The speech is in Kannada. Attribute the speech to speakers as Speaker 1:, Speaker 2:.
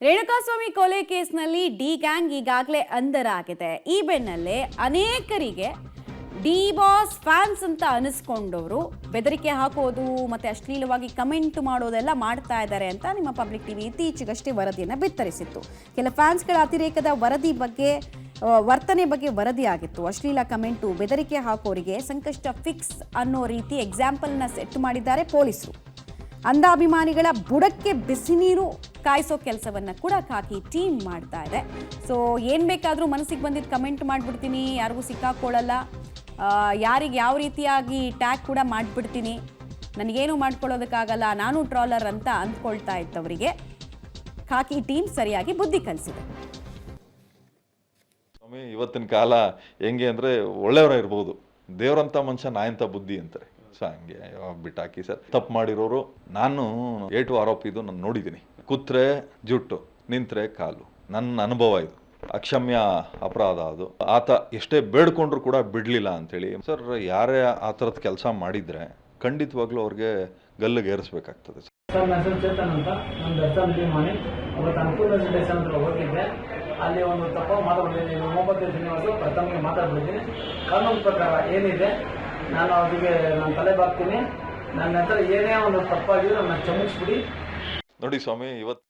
Speaker 1: ರೇಣುಕಾಸ್ವಾಮಿ ಕೊಲೆ ಕೇಸ್ನಲ್ಲಿ ಡಿ ಗ್ಯಾಂಗ್ ಈಗಾಗಲೇ ಅಂಧರಾಗಿದೆ. ಈ ಬೆನ್ನಲ್ಲೇ ಅನೇಕರಿಗೆ ಡಿ ಬಾಸ್ ಫ್ಯಾನ್ಸ್ ಅಂತ ಅನಿಸ್ಕೊಂಡವರು ಬೆದರಿಕೆ ಹಾಕೋದು ಮತ್ತೆ ಅಶ್ಲೀಲವಾಗಿ ಕಮೆಂಟ್ ಮಾಡೋದೆಲ್ಲ ಮಾಡ್ತಾ ಇದ್ದಾರೆ ಅಂತ ನಿಮ್ಮ ಪಬ್ಲಿಕ್ ಟಿವಿ ಇತ್ತೀಚೆಗಷ್ಟೇ ವರದಿಯನ್ನು ಬಿತ್ತರಿಸಿತ್ತು. ಕೆಲ ಫ್ಯಾನ್ಸ್ಗಳ ಅತಿರೇಕದ ವರ್ತನೆ ಬಗ್ಗೆ ವರದಿ ಆಗಿತ್ತು. ಅಶ್ಲೀಲ ಕಮೆಂಟು, ಬೆದರಿಕೆ ಹಾಕೋರಿಗೆ ಸಂಕಷ್ಟ ಫಿಕ್ಸ್ ಅನ್ನೋ ರೀತಿ ಎಕ್ಸಾಂಪಲ್ನ ಸೆಟ್ ಮಾಡಿದ್ದಾರೆ ಪೊಲೀಸರು. ಅಂಧ ಅಭಿಮಾನಿಗಳ ಬುಡಕ್ಕೆ ಬಿಸಿ ನೀರು ಕಾಯಿಸೋ ಕೆಲಸವನ್ನ ಕೂಡ ಖಾಕಿ ಟೀಮ್ ಮಾಡ್ತಾ ಇದೆ. ಸೊ ಏನು ಬೇಕಾದರೂ ಮನಸ್ಸಿಗೆ ಬಂದಿದ್ದು ಕಮೆಂಟ್ ಮಾಡಿಬಿಡ್ತೀನಿ, ಯಾರಿಗೂ ಸಿಕ್ಕಾಕೊಳ್ಳಲ್ಲ, ಯಾರಿಗೆ ಯಾವ ರೀತಿಯಾಗಿ ಟ್ಯಾಗ್ ಕೂಡ ಮಾಡಿಬಿಡ್ತೀನಿ, ನನಗೇನು ಮಾಡ್ಕೊಳ್ಳೋದಕ್ಕಾಗಲ್ಲ, ನಾನು ಟ್ರಾಲರ್ ಅಂತ ಅಂದ್ಕೊಳ್ತಾ ಇದ್ದವರಿಗೆ ಖಾಕಿ ಟೀಮ್ ಸರಿಯಾಗಿ ಬುದ್ಧಿ ಕಲಿಸಿದೆ.
Speaker 2: ಸ್ವಾಮಿ, ಇವತ್ತಿನ ಕಾಲ ಹೆಂಗೆ ಅಂದರೆ ಒಳ್ಳೆಯವರ ಇರ್ಬೋದು, ದೇವರಂತ ಮನುಷ್ಯ ನಾಯಂತ ಬುದ್ಧಿ ಅಂತಾರೆ. ಸೊ ಹಂಗೆ ಬಿಟ್ಟಾಕಿ ಸರ್, ತಪ್ಪು ಮಾಡಿರೋರು, ನಾನು ಏಟು ಆರೋಪಿದು ನಾನು ನೋಡಿದ್ದೀನಿ. ಕೂತ್ರೆ ಜುಟ್ಟು, ನಿಂತ್ರೆ ಕಾಲು, ನನ್ನ ಅನುಭವ ಇದು. ಅಕ್ಷಮ್ಯ ಅಪರಾಧ ಅದು. ಆತ ಎಷ್ಟೇ ಬೇಡ್ಕೊಂಡ್ರು ಕೂಡ ಬಿಡಲಿಲ್ಲ ಅಂಥೇಳಿ. ಸರ್, ಯಾರೇ ಆ ಥರದ ಕೆಲಸ ಮಾಡಿದರೆ ಖಂಡಿತವಾಗ್ಲೂ ಅವ್ರಿಗೆ ಗಲ್ಲಿಗೆ ಏರಿಸ್ಬೇಕಾಗ್ತದೆ.
Speaker 3: ಸರ್, ನನ್ನ ಹೆಸರು ಚೇತನ್ ಅಂತ, ನನ್ನ ದರ್ಶನ ಮಾಡಿ ಅವತ್ತು ಅನುಕೂಲ ಸ್ಟೇಷನ್ ಹತ್ರ ಹೋಗಿದ್ದೆ. ಅಲ್ಲಿ ಒಂದು ತಪ್ಪ ಮಾತಾಡ್ಬಿಟ್ಟಿದ್ದೀನಿ. ಮೊಹಮ್ಮದ್ ಶ್ರೀನಿವಾಸ ಪ್ರಥಮಿಗೆ ಮಾತಾಡ್ಬಿಡ್ತೀನಿ. ಕಾನೂನು ಪ್ರಕಾರ ಏನಿದೆ ನಾನು ಅವರಿಗೆ ನಾನು ತಲೆ ಬಾಗ್ತೀನಿ. ನನ್ನ ಹತ್ರ ಏನೇ ಒಂದು ತಪ್ಪಾಗಿದ್ರೆ ನನ್ನ ಕ್ಷಮಿಸ್ಬಿಡಿ.
Speaker 2: ನೋಡಿ ಸ್ವಾಮಿ, ಇವತ್ತು